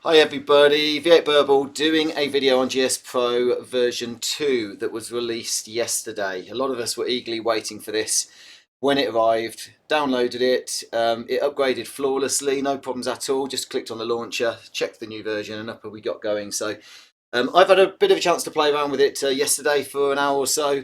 Hi everybody, V8 Burble doing a video on Gspro version 2 that was released yesterday. A lot of us were eagerly waiting for this. When it arrived, downloaded it, it upgraded flawlessly, no problems at all, just clicked on the launcher, checked the new version and up we got going. So I've had a bit of a chance to play around with it yesterday for an hour or so.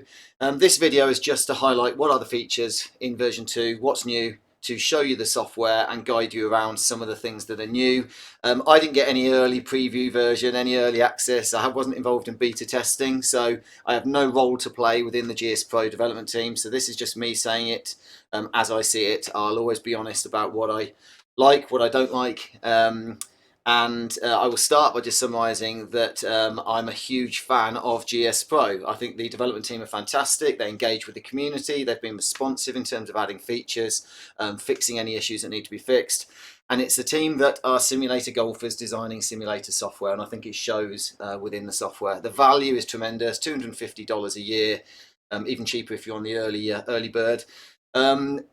This video is just to highlight what are the features in version 2, what's new, to show you the software and guide you around some of the things that are new. I didn't get any early preview version, any early access. I wasn't involved in beta testing, so I have no role to play within the Gspro development team. So this is just me saying it as I see it. I'll always be honest about what I like, what I don't like. And I will start by just summarising that I'm a huge fan of Gspro. I think the development team are fantastic. They engage with the community. They've been responsive in terms of adding features, fixing any issues that need to be fixed. And it's a team that are simulator golfers designing simulator software, and I think it shows within the software. The value is tremendous, $250 a year, even cheaper if you're on the early bird.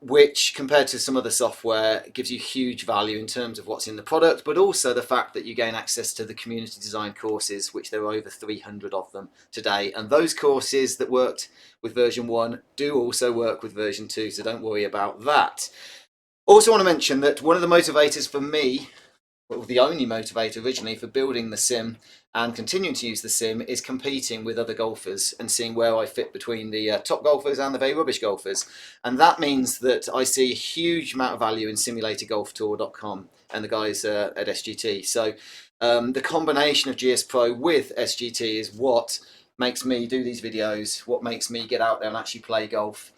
Which compared to some other software gives you huge value in terms of what's in the product, but also the fact that you gain access to the community design courses, which there are over 300 of them today. And those courses that worked with version 1 do also work with version 2, so don't worry about that. Also want to mention that one of the motivators for me, well, the only motivator originally for building the sim and continuing to use the sim, is competing with other golfers and seeing where I fit between the top golfers and the very rubbish golfers. And that means that I see a huge amount of value in simulatorgolftour.com and the guys at SGT. So the combination of Gspro with SGT is what makes me do these videos, what makes me get out there and actually play golf.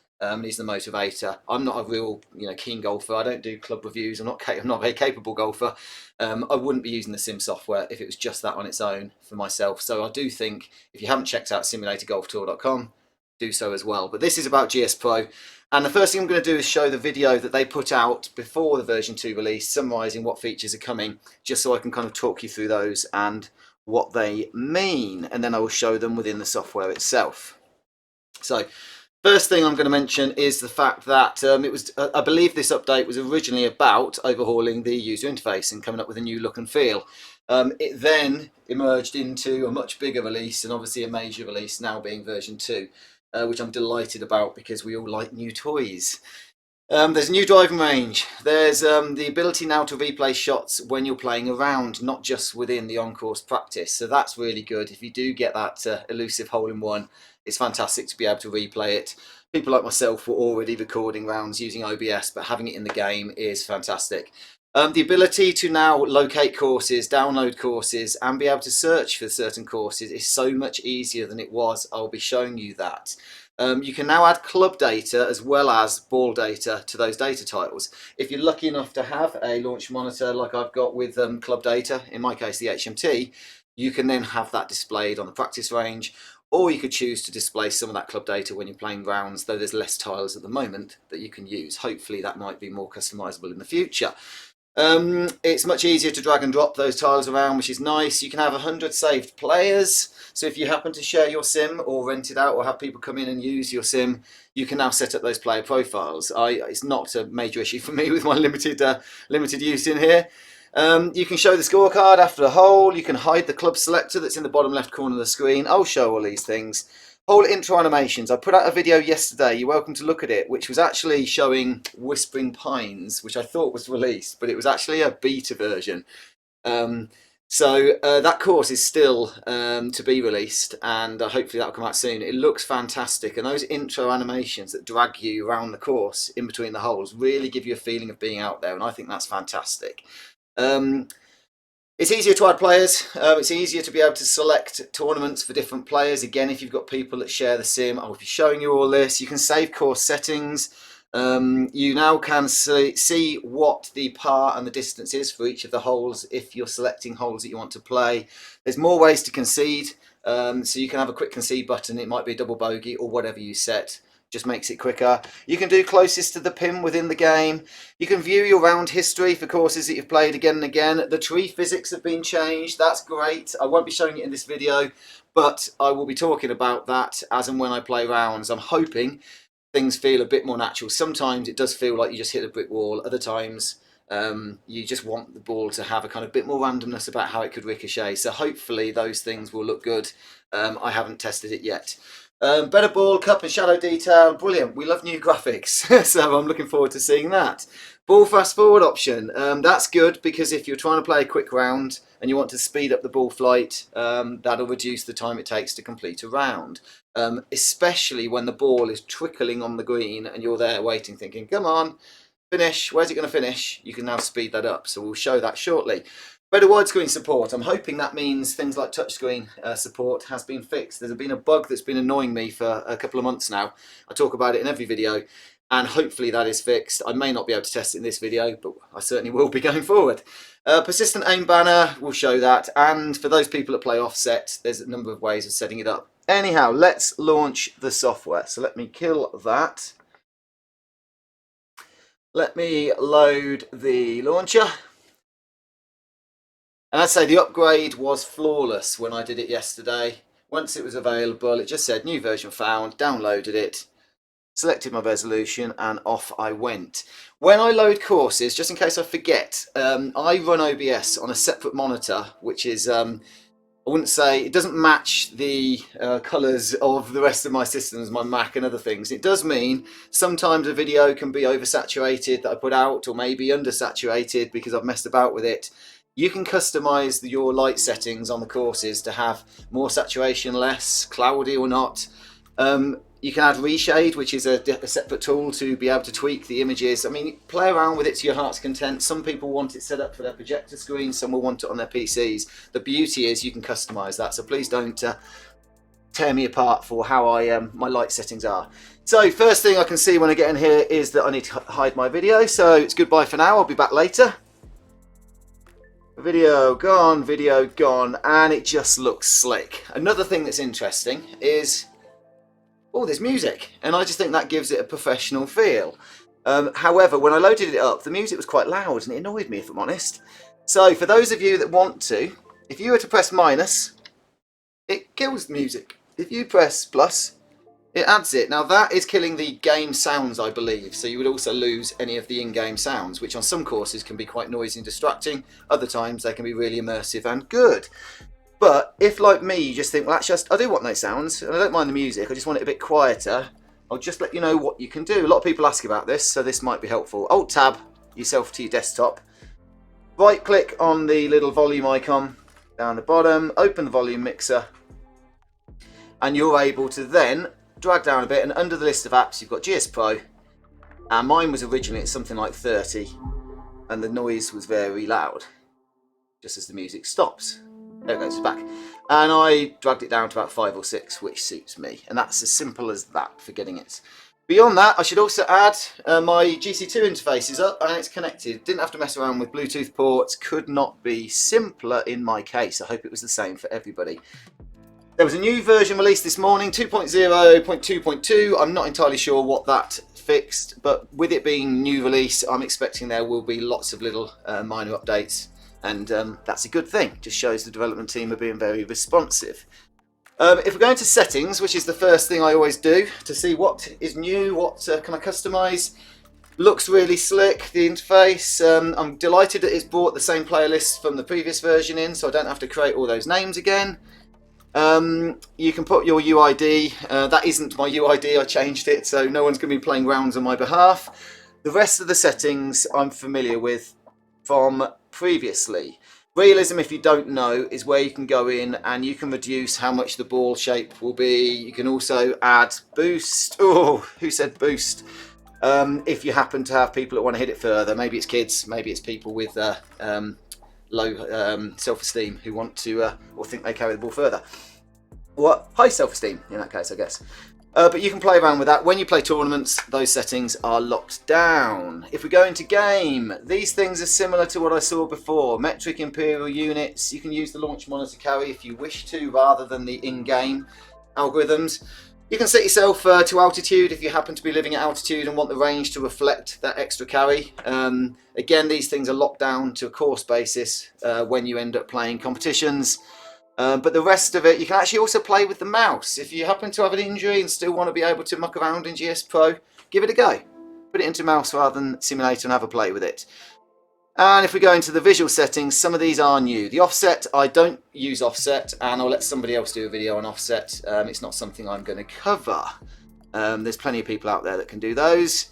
Is the motivator. I'm not a real, keen golfer. I don't do club reviews. I'm not a very capable golfer. I wouldn't be using the sim software if it was just that on its own for myself. So I do think if you haven't checked out simulatorgolftour.com, do so as well. But this is about Gspro. And the first thing I'm going to do is show the video that they put out before the version 2 release, summarising what features are coming, just so I can kind of talk you through those and what they mean. And then I will show them within the software itself. So first thing I'm going to mention is the fact that I believe this update was originally about overhauling the user interface and coming up with a new look and feel. It then emerged into a much bigger release and obviously a major release now being version 2, which I'm delighted about because we all like new toys. There's a new driving range. There's the ability now to replay shots when you're playing around, not just within the on-course practice. So that's really good. If you do get that elusive hole-in-one, it's fantastic to be able to replay it. People like myself were already recording rounds using OBS, but having it in the game is fantastic. The ability to now locate courses, download courses, and be able to search for certain courses is so much easier than it was. I'll be showing you that. You can now add club data as well as ball data to those data titles. If you're lucky enough to have a launch monitor like I've got with club data, in my case the HMT, you can then have that displayed on the practice range, or you could choose to display some of that club data when you're playing rounds, though there's less tiles at the moment that you can use. Hopefully that might be more customizable in the future. It's much easier to drag and drop those tiles around, which is nice. You can have 100 saved players, so if you happen to share your sim or rent it out or have people come in and use your sim, you can now set up those player profiles. It's not a major issue for me with my limited use in here. You can show the scorecard after a hole. You can hide the club selector that's in the bottom left corner of the screen. I'll show all these things. Whole intro animations. I put out a video yesterday, you're welcome to look at it, which was actually showing Whispering Pines, which I thought was released, but it was actually a beta version. So that course is still to be released, and hopefully that'll come out soon. It looks fantastic, and those intro animations that drag you around the course in between the holes really give you a feeling of being out there, and I think that's fantastic. It's easier to add players. It's easier to be able to select tournaments for different players. Again, if you've got people that share the sim, I'll be showing you all this. You can save course settings. You now can see what the par and the distance is for each of the holes if you're selecting holes that you want to play. There's more ways to concede. So you can have a quick concede button. It might be a double bogey or whatever you set. Just makes it quicker. You can do closest to the pin within the game. You can view your round history for courses that you've played again and again. The tree physics have been changed. That's great. I won't be showing it in this video, but I will be talking about that as and when I play rounds. I'm hoping things feel a bit more natural. Sometimes it does feel like you just hit a brick wall. Other times You just want the ball to have a kind of bit more randomness about how it could ricochet. So hopefully those things will look good. I haven't tested it yet. Better ball, cup and shadow detail, brilliant. We love new graphics, so I'm looking forward to seeing that. Ball fast forward option, that's good because if you're trying to play a quick round and you want to speed up the ball flight, that'll reduce the time it takes to complete a round. Especially when the ball is trickling on the green and you're there waiting thinking, come on, finish, where's it going to finish? You can now speed that up, so we'll show that shortly. Better widescreen support. I'm hoping that means things like touchscreen support has been fixed. There's been a bug that's been annoying me for a couple of months now. I talk about it in every video, and hopefully that is fixed. I may not be able to test it in this video, but I certainly will be going forward. Persistent aim banner will show that, and for those people that play offset, there's a number of ways of setting it up. Anyhow, let's launch the software. So let me kill that. Let me load the launcher. And I'd say the upgrade was flawless when I did it yesterday. Once it was available, it just said new version found, downloaded it, selected my resolution, and off I went. When I load courses, just in case I forget, I run OBS on a separate monitor, which is, I wouldn't say, it doesn't match the colours of the rest of my systems, my Mac and other things. It does mean sometimes a video can be oversaturated that I put out, or maybe undersaturated because I've messed about with it. You can customize your light settings on the courses to have more saturation, less, cloudy or not. You can add reshade, which is a separate tool to be able to tweak the images. I mean, play around with it to your heart's content. Some people want it set up for their projector screen, some will want it on their PCs. The beauty is you can customize that, so please don't tear me apart for how my light settings are. So first thing I can see when I get in here is that I need to hide my video, so it's goodbye for now. I'll be back later. Video gone, and it just looks slick. Another thing that's interesting is, oh, there's music, and I just think that gives it a professional feel. However, when I loaded it up, the music was quite loud, and it annoyed me, if I'm honest. So for those of you that want to, if you were to press minus, it kills the music. If you press plus, it adds it. Now that is killing the game sounds, I believe, so you would also lose any of the in-game sounds, which on some courses can be quite noisy and distracting. Other times they can be really immersive and good. But if, like me, you just think, well, I do want those sounds, and I don't mind the music, I just want it a bit quieter, I'll just let you know what you can do. A lot of people ask about this, so this might be helpful. Alt-tab yourself to your desktop. Right-click on the little volume icon down the bottom, open the volume mixer, and you're able to then drag down a bit, and under the list of apps you've got Gspro, and mine was originally at something like 30, and the noise was very loud just as the music stops. There it goes, it's back, and I dragged it down to about 5 or 6, which suits me, and that's as simple as that for getting it. Beyond that, I should also add my GC2 interface is up and it's connected. Didn't have to mess around with Bluetooth ports, could not be simpler in my case. I hope it was the same for everybody. There was a new version released this morning, 2.0.2.2. I'm not entirely sure what that fixed, but with it being new release, I'm expecting there will be lots of little minor updates, and that's a good thing. Just shows the development team are being very responsive. If we're going to settings, which is the first thing I always do to see what is new, what can I customize, looks really slick, the interface. I'm delighted that it's brought the same playlist from the previous version in, so I don't have to create all those names again. You can put your UID, that isn't my UID, I changed it, so no one's going to be playing rounds on my behalf. The rest of the settings I'm familiar with from previously. Realism, if you don't know, is where you can go in and you can reduce how much the ball shape will be. You can also add boost. Oh, who said boost? If you happen to have people that want to hit it further, maybe it's kids, maybe it's people with low self-esteem who want to or think they carry the ball further. What? High self-esteem in that case, I guess. But you can play around with that. When you play tournaments, those settings are locked down. If we go into game, these things are similar to what I saw before. Metric imperial units. You can use the launch monitor carry if you wish to, rather than the in-game algorithms. You can set yourself to altitude if you happen to be living at altitude and want the range to reflect that extra carry. Again, these things are locked down to a course basis when you end up playing competitions. But the rest of it, you can actually also play with the mouse. If you happen to have an injury and still want to be able to muck around in GS Pro, give it a go. Put it into mouse rather than simulator and have a play with it. And if we go into the visual settings, some of these are new. The offset, I don't use offset, and I'll let somebody else do a video on offset. It's not something I'm going to cover. There's plenty of people out there that can do those.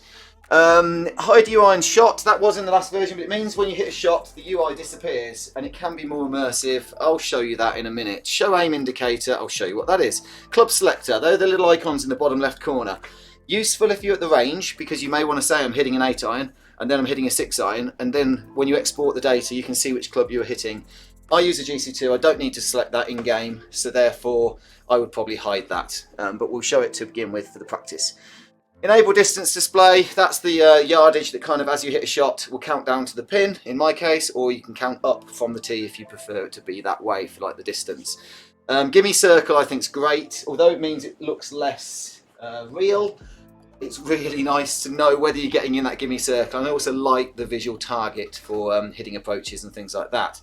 Hide UI and shot, that was in the last version, but it means when you hit a shot, the UI disappears, and it can be more immersive. I'll show you that in a minute. Show aim indicator, I'll show you what that is. Club selector, they're the little icons in the bottom left corner. Useful if you're at the range, because you may want to say I'm hitting an 8 iron, and then I'm hitting a 6 iron, and then when you export the data you can see which club you are hitting. I use a GC2, I don't need to select that in game, so therefore I would probably hide that, but we'll show it to begin with for the practice. Enable distance display, that's the yardage that kind of as you hit a shot will count down to the pin in my case, or you can count up from the tee if you prefer it to be that way for like the distance. Gimme circle I think is great, although it means it looks less real. It's really nice to know whether you're getting in that gimme circle, and I also like the visual target for hitting approaches and things like that.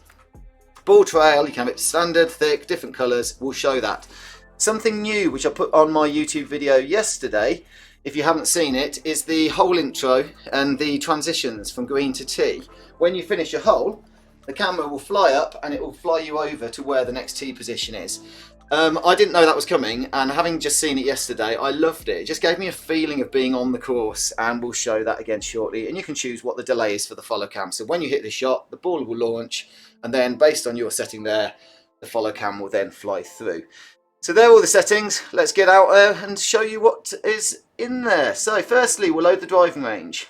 Ball trail, you can have it standard, thick, different colours, we'll show that. Something new which I put on my YouTube video yesterday, if you haven't seen it, is the hole intro and the transitions from green to tee. When you finish a hole, the camera will fly up and it will fly you over to where the next tee position is. I didn't know that was coming, and having just seen it yesterday, I loved it. It just gave me a feeling of being on the course, and we'll show that again shortly. And you can choose what the delay is for the follow cam. So when you hit the shot, the ball will launch, and then based on your setting there, the follow cam will then fly through. So there are all the settings. Let's get out there and show you what is in there. So firstly, we'll load the driving range.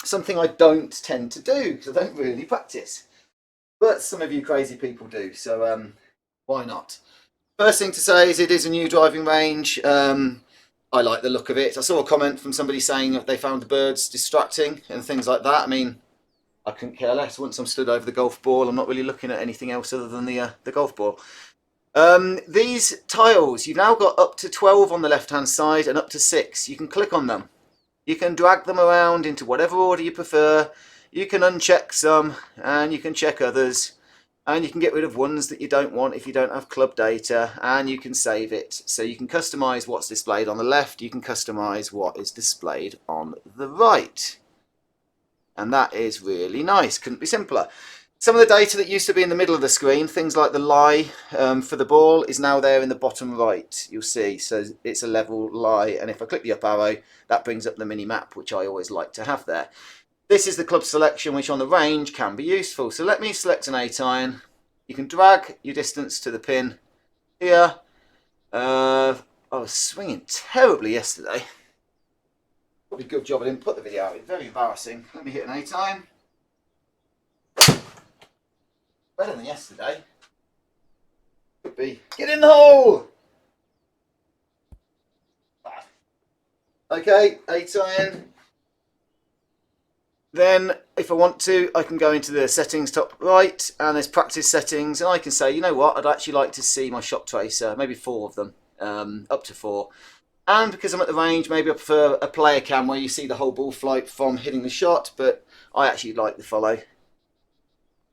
Something I don't tend to do because I don't really practice, but some of you crazy people do, so why not? First thing to say is it is a new driving range. I like the look of it. I saw a comment from somebody saying that they found the birds distracting and things like that. I mean, I couldn't care less. Once I'm stood over the golf ball, I'm not really looking at anything else other than the golf ball. These tiles, you've now got up to 12 on the left hand side and up to 6. You can click on them. You can drag them around into whatever order you prefer. You can uncheck some and you can check others, and you can get rid of ones that you don't want if you don't have club data, and you can save it. So you can customize what's displayed on the left, you can customize what is displayed on the right. And that is really nice, couldn't be simpler. Some of the data that used to be in the middle of the screen, things like the lie for the ball, is now there in the bottom right, you'll see. So it's a level lie, and if I click the up arrow, that brings up the mini map, which I always like to have there. This is the club selection, which on the range can be useful. So let me select an 8 iron. You can drag your distance to the pin here. I was swinging terribly yesterday. Probably a good job I didn't put the video out. It's very embarrassing. Let me hit an 8 iron. Better than yesterday. Could be. Get in the hole! Okay, 8 iron. Then, if I want to, I can go into the settings top right, and there's practice settings, and I can say, you know what, I'd actually like to see my shot tracer, maybe 4 of them, up to 4. And because I'm at the range, maybe I prefer a player cam where you see the whole ball flight from hitting the shot, but I actually like the follow.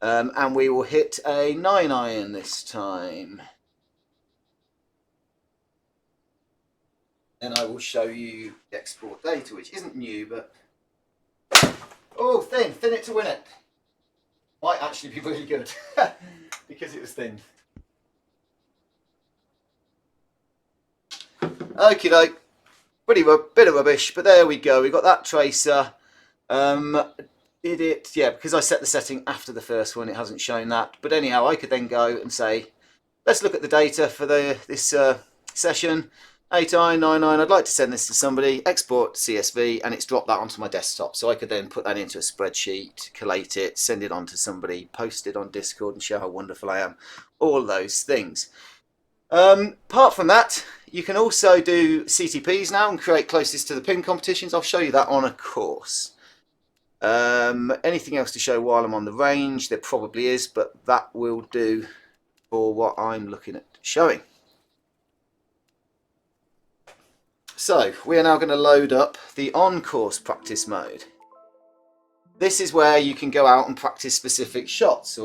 And we will hit a 9 iron this time. Then I will show you the export data, which isn't new, but... Oh, thin it to win it. Might actually be really good, because it was thin. Okie doke. Bit of rubbish, but there we go. We got that tracer. Did it? Yeah, because I set the setting after the first one, it hasn't shown that. But anyhow, I could then go and say, let's look at the data for this session. 8 iron, 9 iron, I'd like to send this to somebody, export CSV, and it's dropped that onto my desktop. So I could then put that into a spreadsheet, collate it, send it on to somebody, post it on Discord and show how wonderful I am. All those things. Apart from that, you can also do CTPs now and create closest to the pin competitions. I'll show you that on a course. Anything else to show while I'm on the range? There probably is, but that will do for what I'm looking at showing. So we are now going to load up the on-course practice mode. This is where you can go out and practice specific shots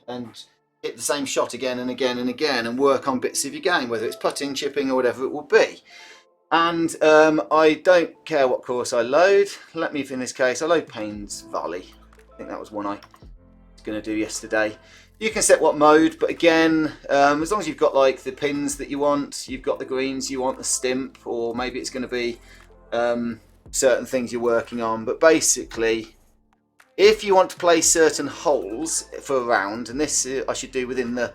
and hit the same shot again and again and again and work on bits of your game, whether it's putting, chipping or whatever it will be. And I don't care what course I load. Let me, in this case, I load Payne's Valley. think that was one I was going to do yesterday. You can set what mode, but again, as long as you've got like the pins that you want, you've got the greens you want, the stimp, or maybe it's going to be certain things you're working on. But basically, if you want to play certain holes for a round, and this I should do within the,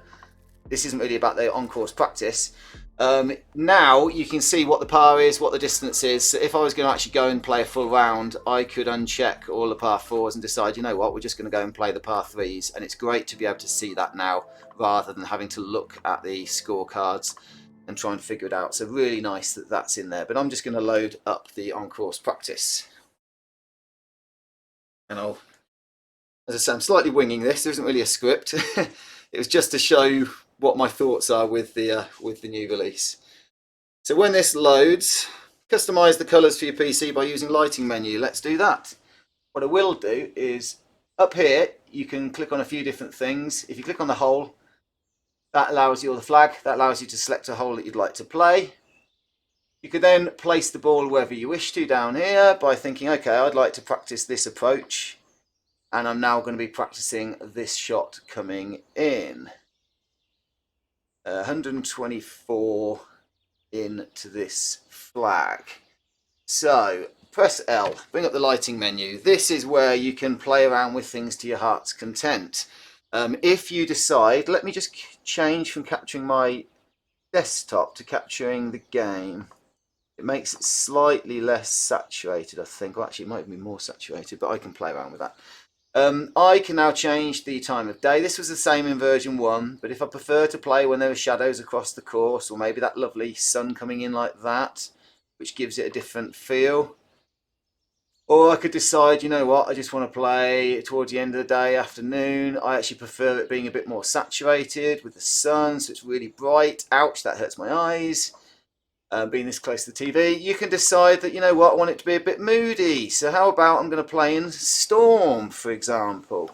this isn't really about the on-course practice. Now you can see what the par is, what the distance is. So if I was going to actually go and play a full round, I could uncheck all the par 4s and decide, you know what, we're just going to go and play the par 3s. And it's great to be able to see that now, rather than having to look at the scorecards and try and figure it out. So really nice that that's in there. But I'm just going to load up the on-course practice. And I'll, as I say, I'm slightly winging this. There isn't really a script. It was just to show what my thoughts are with the new release. So when this loads, customize the colors for your PC by using lighting menu. Let's do that. What I will do is up here you can click on a few different things. If you click on the hole, that allows you, or the flag, that allows you to select a hole that you'd like to play. You can then place the ball wherever you wish to down here by thinking, okay, I'd like to practice this approach, and I'm now going to be practicing this shot coming in. 124 into this flag. So press L, bring up the lighting menu. This is where you can play around with things to your heart's content. If you decide, let me just change from capturing my desktop to capturing the game. It makes it slightly less saturated, I think. Well, actually, it might be more saturated, but I can play around with that. I can now change the time of day. This was the same in version 1, but if I prefer to play when there are shadows across the course, or maybe that lovely sun coming in like that, which gives it a different feel. Or I could decide, you know what, I just want to play towards the end of the day, afternoon. I actually prefer it being a bit more saturated with the sun, so it's really bright. Ouch, that hurts my eyes. Being this close to the TV, you can decide that, you know what, I want it to be a bit moody. So how about I'm going to play in Storm, for example.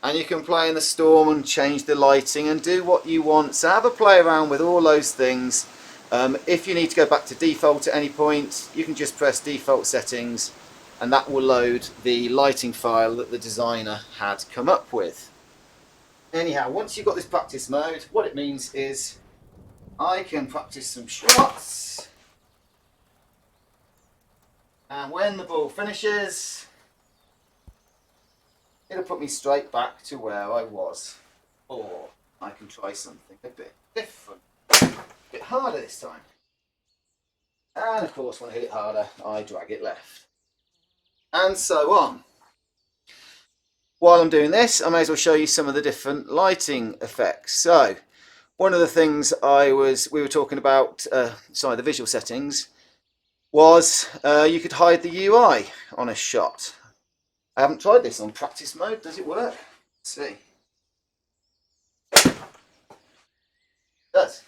And you can play in the Storm and change the lighting and do what you want. So have a play around with all those things. If you need to go back to default at any point, you can just press default settings and that will load the lighting file that the designer had come up with. Anyhow, once you've got this practice mode, what it means is I can practice some shots, and when the ball finishes, it'll put me straight back to where I was. Or I can try something a bit different, a bit harder this time. And of course, when I hit it harder, I drag it left. And so on. While I'm doing this, I may as well show you some of the different lighting effects. So, one of the things we were talking about, the visual settings, was you could hide the UI on a shot. I haven't tried this on practice mode. Does it work? Let's see. It does.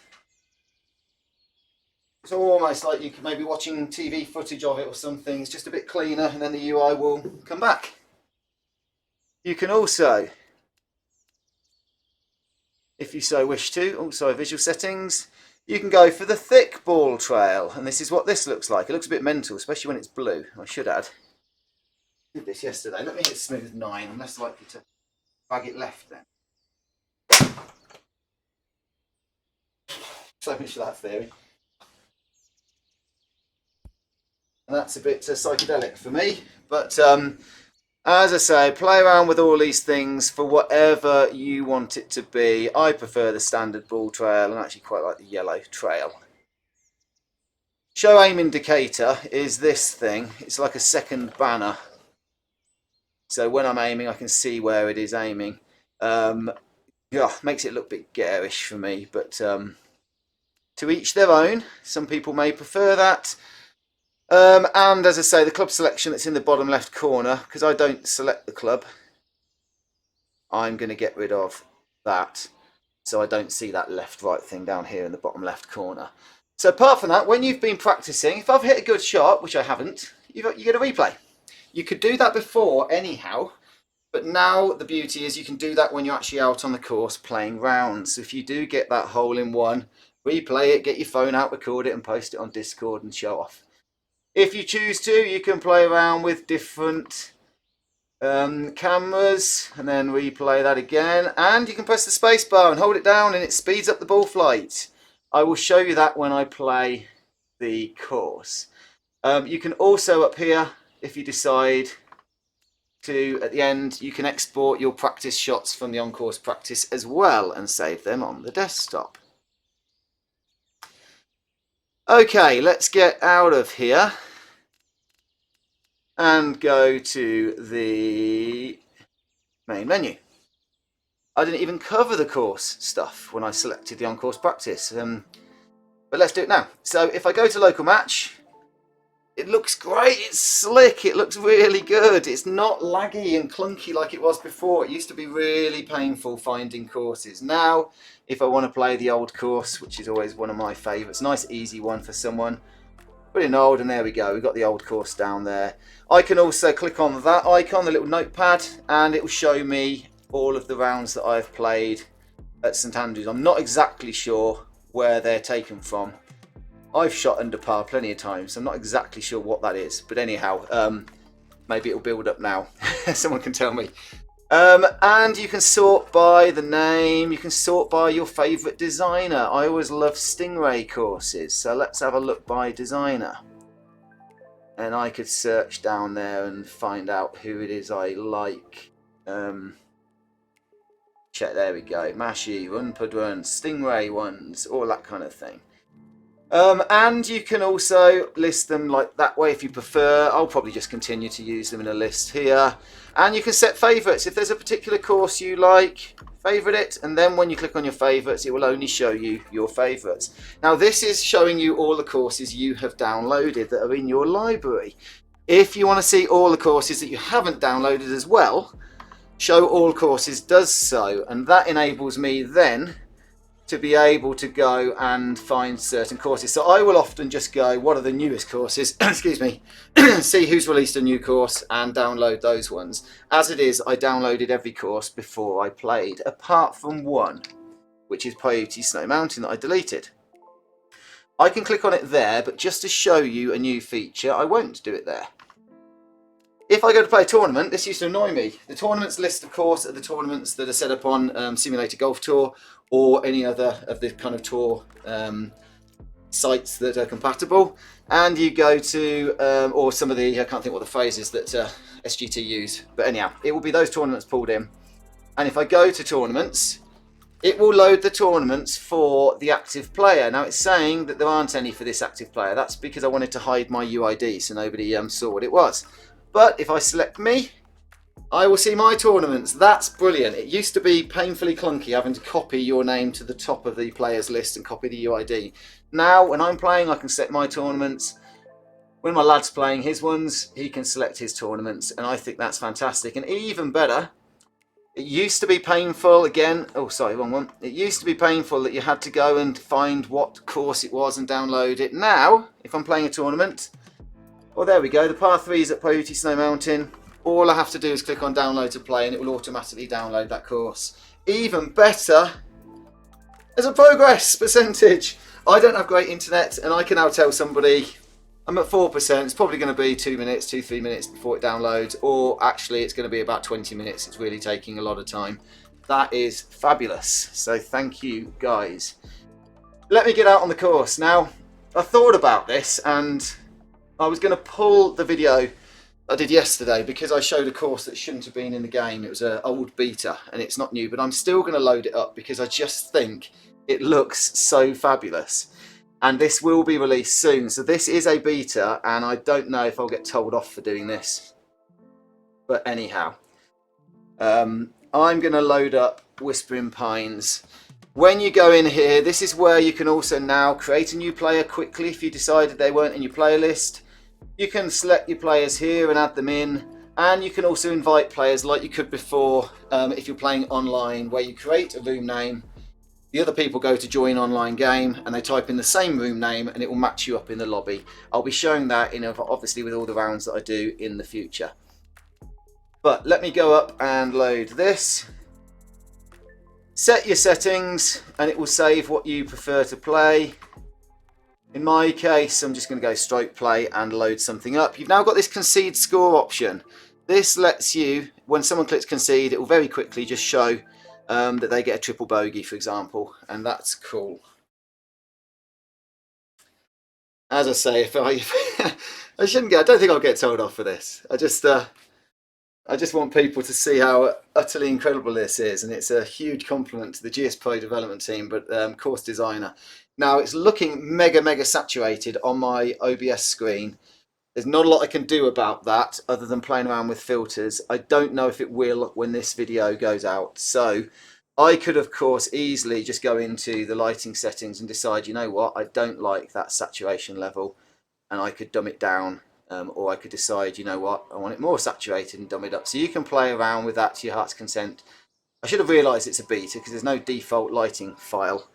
It's almost like you could maybe watching TV footage of it or something. It's just a bit cleaner, and then the UI will come back. You can also, if you so wish to, also visual settings, you can go for the thick ball trail, and this is what this looks like. It looks a bit mental, especially when it's blue. I should add. I did this yesterday. Let me hit smooth 9. I'm less likely to drag it left then. So much for that theory. And that's a bit psychedelic for me, but as I say, play around with all these things for whatever you want it to be. I prefer the standard ball trail and actually quite like the yellow trail. Show aim indicator is this thing. It's like a second banner. So when I'm aiming, I can see where it is aiming. Yeah, makes it look a bit garish for me, but to each their own. Some people may prefer that. And as I say, the club selection that's in the bottom left corner, because I don't select the club, I'm going to get rid of that, so I don't see that left-right thing down here in the bottom left corner. So apart from that, when you've been practicing, if I've hit a good shot, which I haven't, you get a replay. You could do that before anyhow, but now the beauty is you can do that when you're actually out on the course playing rounds. So if you do get that hole in one, replay it, get your phone out, record it and post it on Discord and show off. If you choose to, you can play around with different cameras, and then replay that again. And you can press the space bar and hold it down and it speeds up the ball flight. I will show you that when I play the course. You can also up here, if you decide to, at the end, you can export your practice shots from the on-course practice as well and save them on the desktop. Okay, let's get out of here and go to the main menu. I didn't even cover the course stuff when I selected the on-course practice, but let's do it now. So if I go to local match, it looks great, it's slick, it looks really good. It's not laggy and clunky like it was before. It used to be really painful finding courses. Now, if I want to play the old course, which is always one of my favourites, nice easy one for someone, put in old, and there we go, we've got the old course down there. I can also click on that icon, the little notepad, and it will show me all of the rounds that I've played at St Andrews. I'm not exactly sure where they're taken from. I've shot under par plenty of times, so I'm not exactly sure what that is, but anyhow, maybe it'll build up now. Someone can tell me. And you can sort by the name, you can sort by your favourite designer. I always love Stingray courses, so let's have a look by designer. And I could search down there and find out who it is I like. Check, there we go, Mashi, Run Padrun, Stingray ones, all that kind of thing. And you can also list them like that way if you prefer. I'll probably just continue to use them in a list here. And you can set favourites. If there's a particular course you like, favourite it, and then when you click on your favourites, it will only show you your favourites. Now this is showing you all the courses you have downloaded that are in your library. If you want to see all the courses that you haven't downloaded as well, Show All Courses does so, and that enables me then to be able to go and find certain courses. So I will often just go, what are the newest courses, excuse me, see who's released a new course and download those ones. As it is, I downloaded every course before I played, apart from one, which is Peyote Snow Mountain that I deleted. I can click on it there, but just to show you a new feature, I won't do it there. If I go to play a tournament, this used to annoy me. The tournaments list, of course, are the tournaments that are set up on Simulator Golf Tour or any other of the kind of tour sites that are compatible. And you go to, or some of the, I can't think what the phrase is that SGT use. But anyhow, it will be those tournaments pulled in. And if I go to tournaments, it will load the tournaments for the active player. Now it's saying that there aren't any for this active player. That's because I wanted to hide my UID so nobody saw what it was. But if I select me, I will see my tournaments. That's brilliant. It used to be painfully clunky having to copy your name to the top of the players list and copy the UID. Now, when I'm playing, I can select my tournaments. When my lad's playing his ones, he can select his tournaments, and I think that's fantastic. And even better, it used to be painful, again, oh sorry, wrong one. It used to be painful that you had to go and find what course it was and download it. Now, if I'm playing a tournament, well, there we go, the par 3s at Peyote Snow Mountain. All I have to do is click on download to play and it will automatically download that course. Even better, there's a progress percentage. I don't have great internet and I can now tell somebody I'm at 4%. It's probably going to be 2 minutes, 2-3 minutes before it downloads, or actually it's going to be about 20 minutes. It's really taking a lot of time. That is fabulous. So thank you guys. Let me get out on the course. Now, I thought about this and I was going to pull the video I did yesterday because I showed a course that shouldn't have been in the game. It was an old beta and it's not new, but I'm still going to load it up because I just think it looks so fabulous. And this will be released soon. So this is a beta and I don't know if I'll get told off for doing this. But anyhow, I'm going to load up Whispering Pines. When you go in here, this is where you can also now create a new player quickly if you decided they weren't in your player list. You can select your players here and add them in, and you can also invite players like you could before if you're playing online, where you create a room name, the other people go to join online game and they type in the same room name and it will match you up in the lobby. I'll be showing that obviously with all the rounds that I do in the future. But let me go up and load this. Set your settings and it will save what you prefer to play. In my case, I'm just going to go stroke play and load something up. You've now got this concede score option. This lets you, when someone clicks concede, it will very quickly just show that they get a triple bogey, for example, and that's cool. As I say, if I I shouldn't get, I don't think I'll get told off for this. I just want people to see how utterly incredible this is, and it's a huge compliment to the Gspro development team, but course designer. Now it's looking mega saturated on my OBS screen. There's not a lot I can do about that other than playing around with filters. I don't know if it will when this video goes out. So I could, of course, easily just go into the lighting settings and decide, you know what, I don't like that saturation level, and I could dumb it down. Or I could decide, you know what, I want it more saturated and dumb it up. So you can play around with that to your heart's content. I should have realised it's a beta because there's no default lighting file.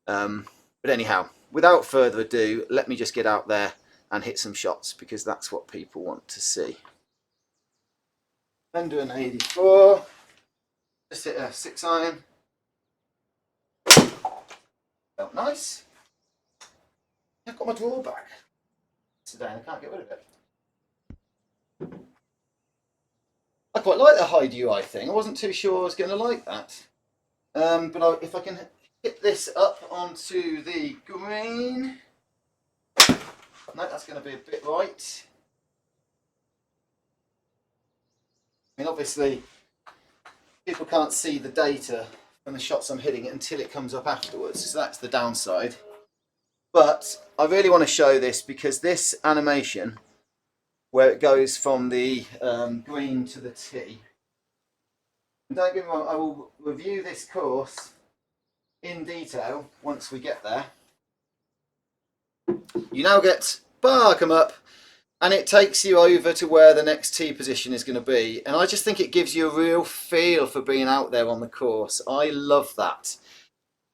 But anyhow, without further ado, let me just get out there and hit some shots because that's what people want to see. Then do an 84. Just hit a 6 iron. Felt nice. I've got my draw back today and I can't get rid of it. I quite like the hide UI thing. I wasn't too sure I was going to like that. But if I can hit this up onto the green. No, that's going to be a bit right. I mean, obviously, people can't see the data from the shots I'm hitting until it comes up afterwards, so that's the downside. But I really want to show this because this animation, where it goes from the green to the tee, and don't get me wrong, I will review this course in detail once we get there. You now get bar come up and it takes you over to where the next tee position is going to be, and I just think it gives you a real feel for being out there on the course. I love that.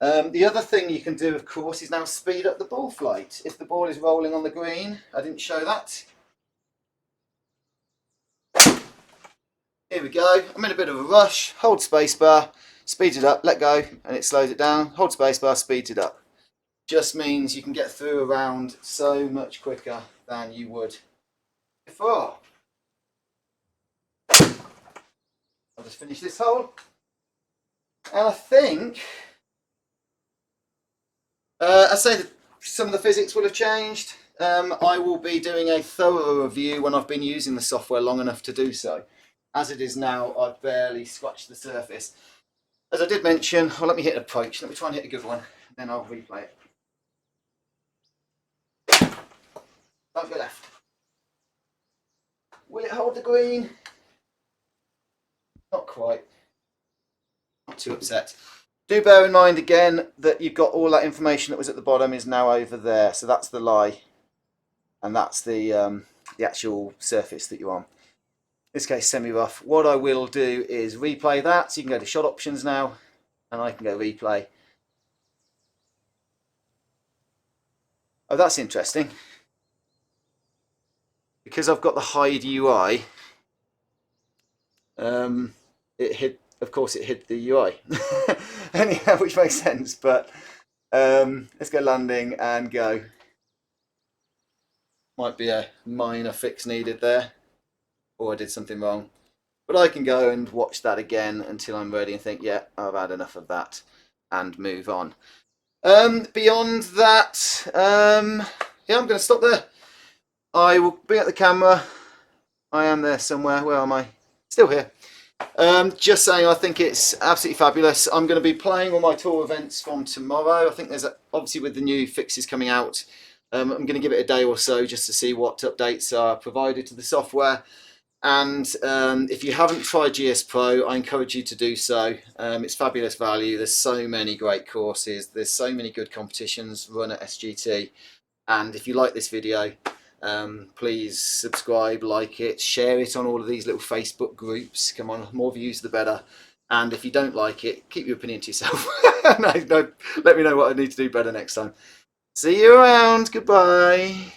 The other thing you can do, of course, is now speed up the ball flight if the ball is rolling on the green. I didn't show that. Here we go. I'm in a bit of a rush. Hold spacebar, speed it up, let go, and it slows it down. Hold spacebar, speeds it up. Just means you can get through a round so much quicker than you would before. I'll just finish this hole. And I think, I say that some of the physics will have changed. I will be doing a thorough review when I've been using the software long enough to do so. As it is now, I've barely scratched the surface. As I did mention, well, let me hit an approach. Let me try and hit a good one, then I'll replay it. Don't go left. Will it hold the green? Not quite. Not too upset. Do bear in mind again that you've got all that information that was at the bottom is now over there. So that's the lie, and that's the actual surface that you're on. In this case, semi-rough. What I will do is replay that. So you can go to shot options now, and I can go replay. Oh, that's interesting. Because I've got the hide UI, it hid. Of course, it hid the UI. Anyhow, which makes sense. But let's go landing and go. Might be a minor fix needed there, or I did something wrong. But I can go and watch that again until I'm ready and think, yeah, I've had enough of that, and move on. Beyond that, yeah, I'm going to stop there. I will bring up the camera. I am there somewhere. Where am I? Still here. Just saying, I think it's absolutely fabulous. I'm going to be playing all my tour events from tomorrow. I think there's obviously with the new fixes coming out, I'm going to give it a day or so just to see what updates are provided to the software. And if you haven't tried Gspro, I encourage you to do so. It's fabulous value. There's so many great courses. There's so many good competitions run at SGT. And if you like this video, please subscribe, like it, share it on all of these little Facebook groups. Come on, more views the better. And if you don't like it, keep your opinion to yourself. No, let me know what I need to do better next time. See you around. Goodbye.